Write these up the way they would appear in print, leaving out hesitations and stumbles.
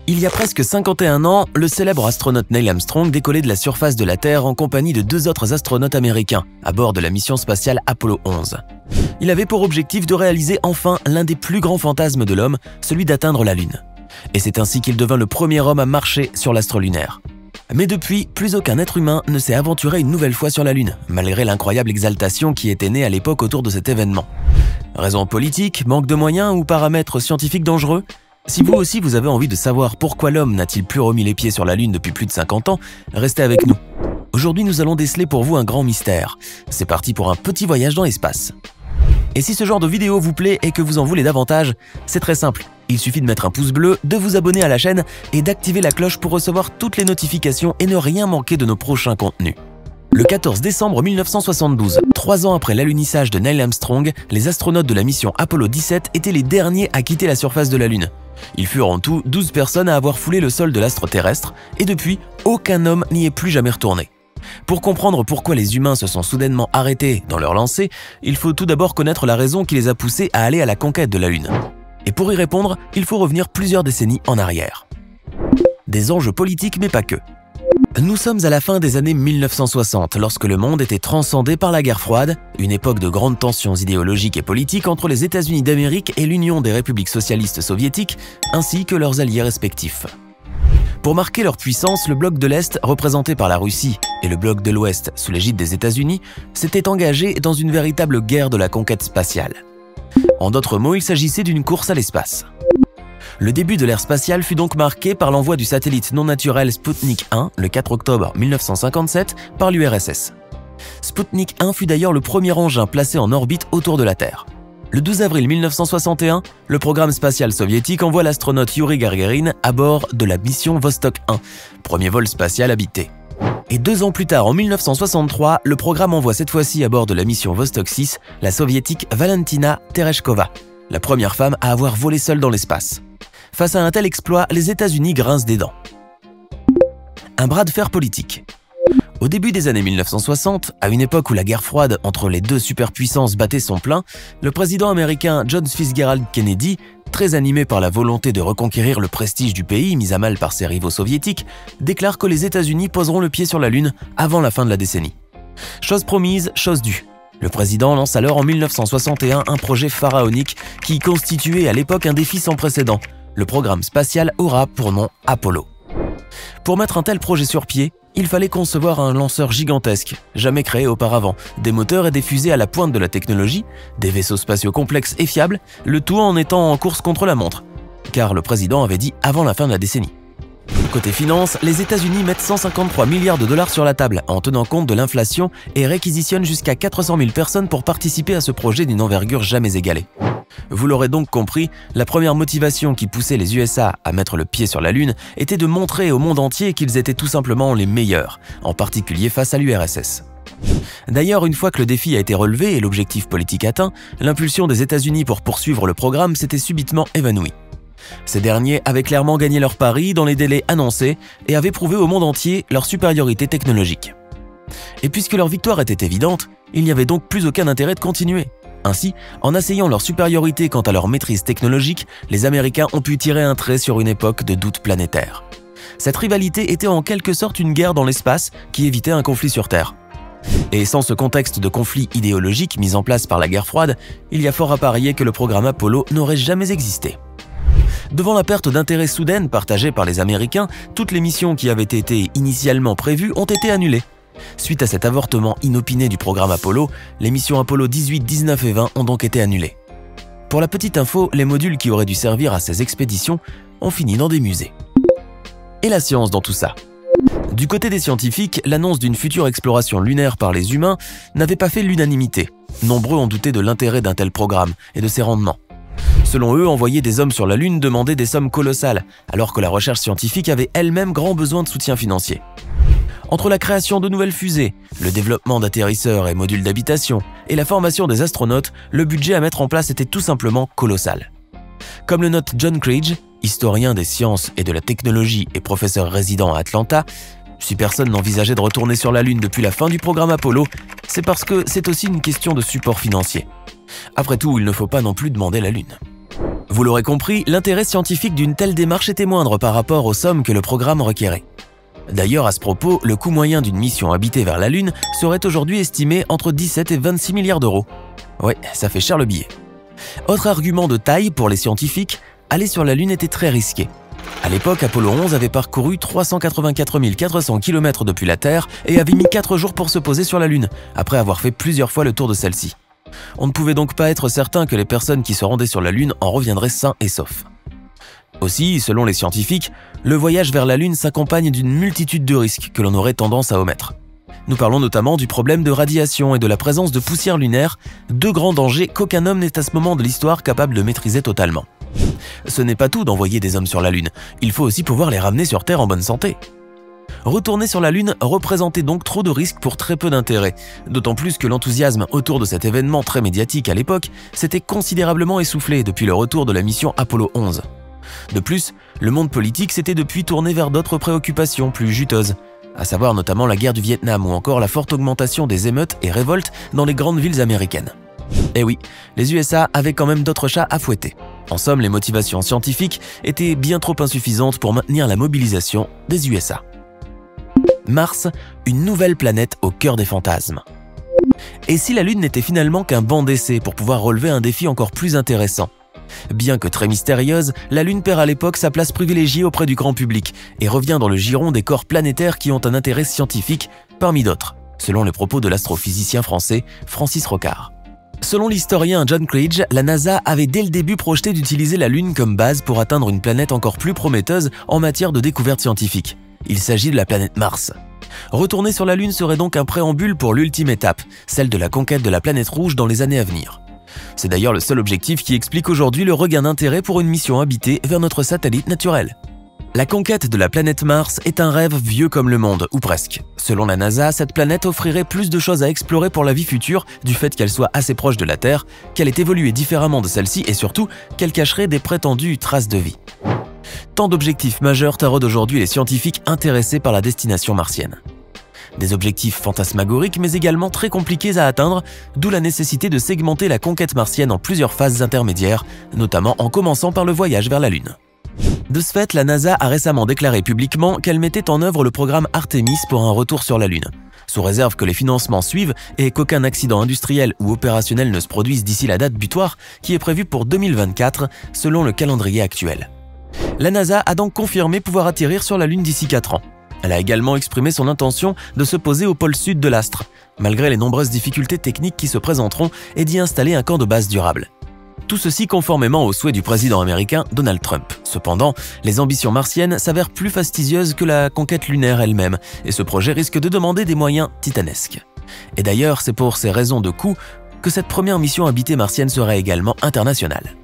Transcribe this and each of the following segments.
Il y a presque 51 ans, le célèbre astronaute Neil Armstrong décollait de la surface de la Terre en compagnie de 2 autres astronautes américains à bord de la mission spatiale Apollo 11. Il avait pour objectif de réaliser enfin l'un des plus grands fantasmes de l'homme, celui d'atteindre la Lune. Et c'est ainsi qu'il devint le premier homme à marcher sur l'astre lunaire. Mais depuis, plus aucun être humain ne s'est aventuré une nouvelle fois sur la Lune, malgré l'incroyable exaltation qui était née à l'époque autour de cet événement. Raison politique, manque de moyens ou paramètres scientifiques dangereux? Si vous aussi vous avez envie de savoir pourquoi l'homme n'a-t-il plus remis les pieds sur la Lune depuis plus de 50 ans, restez avec nous. Aujourd'hui, nous allons déceler pour vous un grand mystère. C'est parti pour un petit voyage dans l'espace. Et si ce genre de vidéo vous plaît et que vous en voulez davantage, c'est très simple. Il suffit de mettre un pouce bleu, de vous abonner à la chaîne et d'activer la cloche pour recevoir toutes les notifications et ne rien manquer de nos prochains contenus. Le 14 décembre 1972, 3 ans après l'alunissage de Neil Armstrong, les astronautes de la mission Apollo 17 étaient les derniers à quitter la surface de la Lune. Ils furent en tout 12 personnes à avoir foulé le sol de l'astre terrestre et depuis, aucun homme n'y est plus jamais retourné. Pour comprendre pourquoi les humains se sont soudainement arrêtés dans leur lancée, il faut tout d'abord connaître la raison qui les a poussés à aller à la conquête de la Lune. Et pour y répondre, il faut revenir plusieurs décennies en arrière. Des enjeux politiques mais pas que. Nous sommes à la fin des années 1960, lorsque le monde était transcendé par la guerre froide, une époque de grandes tensions idéologiques et politiques entre les États-Unis d'Amérique et l'Union des républiques socialistes soviétiques, ainsi que leurs alliés respectifs. Pour marquer leur puissance, le bloc de l'Est, représenté par la Russie, et le bloc de l'Ouest, sous l'égide des États-Unis, s'étaient engagés dans une véritable guerre de la conquête spatiale. En d'autres mots, il s'agissait d'une course à l'espace. Le début de l'ère spatiale fut donc marqué par l'envoi du satellite non naturel Sputnik 1 le 4 octobre 1957 par l'URSS. Sputnik 1 fut d'ailleurs le premier engin placé en orbite autour de la Terre. Le 12 avril 1961, le programme spatial soviétique envoie l'astronaute Yuri Gagarin à bord de la mission Vostok 1, premier vol spatial habité. Et 2 ans plus tard, en 1963, le programme envoie cette fois-ci à bord de la mission Vostok 6 la soviétique Valentina Tereshkova, la première femme à avoir volé seule dans l'espace. Face à un tel exploit, les États-Unis grincent des dents. Un bras de fer politique. Au début des années 1960, à une époque où la guerre froide entre les deux superpuissances battait son plein, le président américain John Fitzgerald Kennedy, très animé par la volonté de reconquérir le prestige du pays mis à mal par ses rivaux soviétiques, déclare que les États-Unis poseront le pied sur la Lune avant la fin de la décennie. Chose promise, chose due. Le président lance alors en 1961 un projet pharaonique qui constituait à l'époque un défi sans précédent. Le programme spatial aura pour nom Apollo. Pour mettre un tel projet sur pied, il fallait concevoir un lanceur gigantesque, jamais créé auparavant, des moteurs et des fusées à la pointe de la technologie, des vaisseaux spatiaux complexes et fiables, le tout en étant en course contre la montre, car le président avait dit avant la fin de la décennie. Côté finance, les États-Unis mettent 153 milliards de dollars sur la table en tenant compte de l'inflation et réquisitionnent jusqu'à 400 000 personnes pour participer à ce projet d'une envergure jamais égalée. Vous l'aurez donc compris, la première motivation qui poussait les USA à mettre le pied sur la Lune était de montrer au monde entier qu'ils étaient tout simplement les meilleurs, en particulier face à l'URSS. D'ailleurs, une fois que le défi a été relevé et l'objectif politique atteint, l'impulsion des États-Unis pour poursuivre le programme s'était subitement évanouie. Ces derniers avaient clairement gagné leur pari dans les délais annoncés et avaient prouvé au monde entier leur supériorité technologique. Et puisque leur victoire était évidente, il n'y avait donc plus aucun intérêt de continuer. Ainsi, en asseyant leur supériorité quant à leur maîtrise technologique, les Américains ont pu tirer un trait sur une époque de doute planétaire. Cette rivalité était en quelque sorte une guerre dans l'espace qui évitait un conflit sur Terre. Et sans ce contexte de conflit idéologique mis en place par la guerre froide, il y a fort à parier que le programme Apollo n'aurait jamais existé. Devant la perte d'intérêt soudaine partagée par les Américains, toutes les missions qui avaient été initialement prévues ont été annulées. Suite à cet avortement inopiné du programme Apollo, les missions Apollo 18, 19 et 20 ont donc été annulées. Pour la petite info, les modules qui auraient dû servir à ces expéditions ont fini dans des musées. Et la science dans tout ça? Du côté des scientifiques, l'annonce d'une future exploration lunaire par les humains n'avait pas fait l'unanimité. Nombreux ont douté de l'intérêt d'un tel programme et de ses rendements. Selon eux, envoyer des hommes sur la Lune demandait des sommes colossales, alors que la recherche scientifique avait elle-même grand besoin de soutien financier. Entre la création de nouvelles fusées, le développement d'atterrisseurs et modules d'habitation, et la formation des astronautes, le budget à mettre en place était tout simplement colossal. Comme le note John Cridge, historien des sciences et de la technologie et professeur résident à Atlanta, si personne n'envisageait de retourner sur la Lune depuis la fin du programme Apollo, c'est parce que c'est aussi une question de support financier. Après tout, il ne faut pas non plus demander la Lune. Vous l'aurez compris, l'intérêt scientifique d'une telle démarche était moindre par rapport aux sommes que le programme requérait. D'ailleurs, à ce propos, le coût moyen d'une mission habitée vers la Lune serait aujourd'hui estimé entre 17 et 26 milliards d'euros. Ouais, ça fait cher le billet. Autre argument de taille pour les scientifiques, aller sur la Lune était très risqué. À l'époque, Apollo 11 avait parcouru 384 400 km depuis la Terre et avait mis 4 jours pour se poser sur la Lune, après avoir fait plusieurs fois le tour de celle-ci. On ne pouvait donc pas être certain que les personnes qui se rendaient sur la Lune en reviendraient sains et saufs. Aussi, selon les scientifiques, le voyage vers la Lune s'accompagne d'une multitude de risques que l'on aurait tendance à omettre. Nous parlons notamment du problème de radiation et de la présence de poussière lunaire, deux grands dangers qu'aucun homme n'est à ce moment de l'histoire capable de maîtriser totalement. Ce n'est pas tout d'envoyer des hommes sur la Lune, il faut aussi pouvoir les ramener sur Terre en bonne santé. Retourner sur la Lune représentait donc trop de risques pour très peu d'intérêt, d'autant plus que l'enthousiasme autour de cet événement très médiatique à l'époque s'était considérablement essoufflé depuis le retour de la mission Apollo 11. De plus, le monde politique s'était depuis tourné vers d'autres préoccupations plus juteuses, à savoir notamment la guerre du Vietnam ou encore la forte augmentation des émeutes et révoltes dans les grandes villes américaines. Eh oui, les USA avaient quand même d'autres chats à fouetter. En somme, les motivations scientifiques étaient bien trop insuffisantes pour maintenir la mobilisation des USA. Mars, une nouvelle planète au cœur des fantasmes. Et si la Lune n'était finalement qu'un banc d'essai pour pouvoir relever un défi encore plus intéressant? Bien que très mystérieuse, la Lune perd à l'époque sa place privilégiée auprès du grand public et revient dans le giron des corps planétaires qui ont un intérêt scientifique parmi d'autres, selon les propos de l'astrophysicien français Francis Rocard. Selon l'historien John Cridge, la NASA avait dès le début projeté d'utiliser la Lune comme base pour atteindre une planète encore plus prometteuse en matière de découverte scientifique. Il s'agit de la planète Mars. Retourner sur la Lune serait donc un préambule pour l'ultime étape, celle de la conquête de la planète rouge dans les années à venir. C'est d'ailleurs le seul objectif qui explique aujourd'hui le regain d'intérêt pour une mission habitée vers notre satellite naturel. La conquête de la planète Mars est un rêve vieux comme le monde, ou presque. Selon la NASA, cette planète offrirait plus de choses à explorer pour la vie future du fait qu'elle soit assez proche de la Terre, qu'elle ait évolué différemment de celle-ci et surtout qu'elle cacherait des prétendues traces de vie. Tant d'objectifs majeurs taraudent aujourd'hui les scientifiques intéressés par la destination martienne. Des objectifs fantasmagoriques mais également très compliqués à atteindre, d'où la nécessité de segmenter la conquête martienne en plusieurs phases intermédiaires, notamment en commençant par le voyage vers la Lune. De ce fait, la NASA a récemment déclaré publiquement qu'elle mettait en œuvre le programme Artemis pour un retour sur la Lune, sous réserve que les financements suivent et qu'aucun accident industriel ou opérationnel ne se produise d'ici la date butoir qui est prévue pour 2024 selon le calendrier actuel. La NASA a donc confirmé pouvoir atterrir sur la Lune d'ici 4 ans. Elle a également exprimé son intention de se poser au pôle sud de l'astre, malgré les nombreuses difficultés techniques qui se présenteront, et d'y installer un camp de base durable. Tout ceci conformément aux souhaits du président américain Donald Trump. Cependant, les ambitions martiennes s'avèrent plus fastidieuses que la conquête lunaire elle-même, et ce projet risque de demander des moyens titanesques. Et d'ailleurs, c'est pour ces raisons de coût que cette première mission habitée martienne sera également internationale.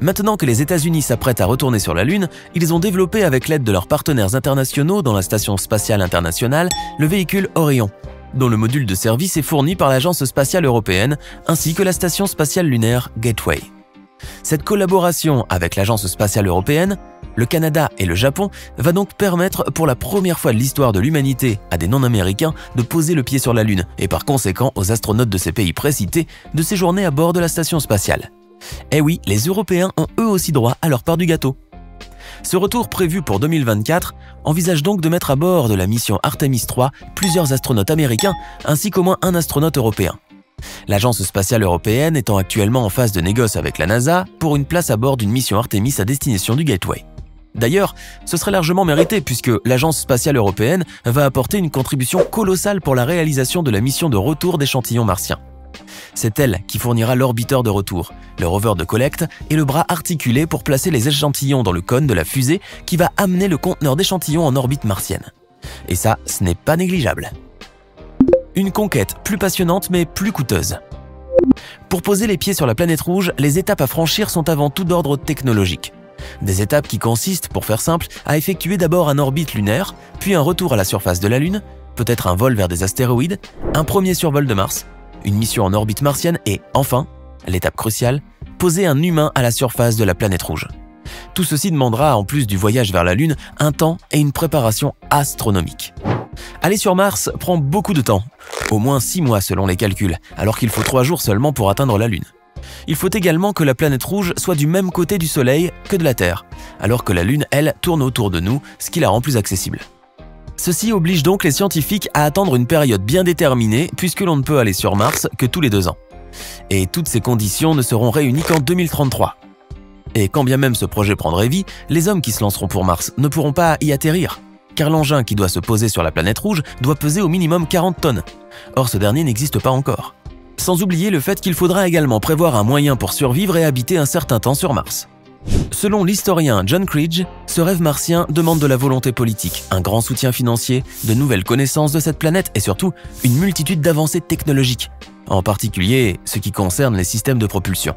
Maintenant que les États-Unis s'apprêtent à retourner sur la Lune, ils ont développé avec l'aide de leurs partenaires internationaux dans la Station spatiale internationale le véhicule Orion, dont le module de service est fourni par l'Agence spatiale européenne ainsi que la Station spatiale lunaire Gateway. Cette collaboration avec l'Agence spatiale européenne, le Canada et le Japon va donc permettre pour la première fois de l'histoire de l'humanité à des non-américains de poser le pied sur la Lune et par conséquent aux astronautes de ces pays précités de séjourner à bord de la station spatiale. Eh oui, les Européens ont eux aussi droit à leur part du gâteau. Ce retour prévu pour 2024 envisage donc de mettre à bord de la mission Artemis 3 plusieurs astronautes américains ainsi qu'au moins un astronaute européen. L'Agence spatiale européenne étant actuellement en phase de négoce avec la NASA pour une place à bord d'une mission Artemis à destination du Gateway. D'ailleurs, ce serait largement mérité puisque l'Agence spatiale européenne va apporter une contribution colossale pour la réalisation de la mission de retour d'échantillons martiens. C'est elle qui fournira l'orbiteur de retour, le rover de collecte et le bras articulé pour placer les échantillons dans le cône de la fusée qui va amener le conteneur d'échantillons en orbite martienne. Et ça, ce n'est pas négligeable. Une conquête plus passionnante mais plus coûteuse. Pour poser les pieds sur la planète rouge, les étapes à franchir sont avant tout d'ordre technologique. Des étapes qui consistent, pour faire simple, à effectuer d'abord un orbite lunaire, puis un retour à la surface de la Lune, peut-être un vol vers des astéroïdes, un premier survol de Mars, une mission en orbite martienne et, enfin, l'étape cruciale, poser un humain à la surface de la planète rouge. Tout ceci demandera, en plus du voyage vers la Lune, un temps et une préparation astronomiques. Aller sur Mars prend beaucoup de temps, au moins 6 mois selon les calculs, alors qu'il faut 3 jours seulement pour atteindre la Lune. Il faut également que la planète rouge soit du même côté du Soleil que de la Terre, alors que la Lune, elle, tourne autour de nous, ce qui la rend plus accessible. Ceci oblige donc les scientifiques à attendre une période bien déterminée puisque l'on ne peut aller sur Mars que tous les 2 ans. Et toutes ces conditions ne seront réunies qu'en 2033. Et quand bien même ce projet prendrait vie, les hommes qui se lanceront pour Mars ne pourront pas y atterrir, car l'engin qui doit se poser sur la planète rouge doit peser au minimum 40 tonnes. Or ce dernier n'existe pas encore. Sans oublier le fait qu'il faudra également prévoir un moyen pour survivre et habiter un certain temps sur Mars. Selon l'historien John Cridge, ce rêve martien demande de la volonté politique, un grand soutien financier, de nouvelles connaissances de cette planète et surtout une multitude d'avancées technologiques, en particulier ce qui concerne les systèmes de propulsion.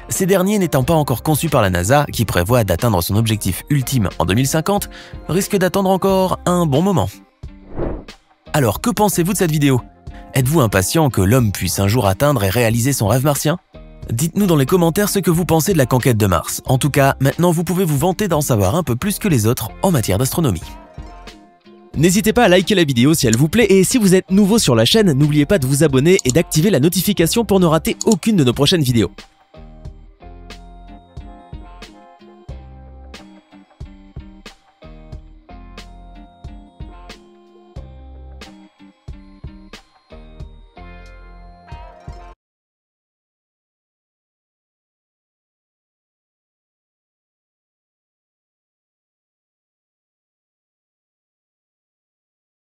Ces derniers n'étant pas encore conçus par la NASA, qui prévoit d'atteindre son objectif ultime en 2050, risquent d'attendre encore un bon moment. Alors que pensez-vous de cette vidéo? Êtes-vous impatient que l'homme puisse un jour atteindre et réaliser son rêve martien? Dites-nous dans les commentaires ce que vous pensez de la conquête de Mars. En tout cas, maintenant vous pouvez vous vanter d'en savoir un peu plus que les autres en matière d'astronomie. N'hésitez pas à liker la vidéo si elle vous plaît et si vous êtes nouveau sur la chaîne, n'oubliez pas de vous abonner et d'activer la notification pour ne rater aucune de nos prochaines vidéos.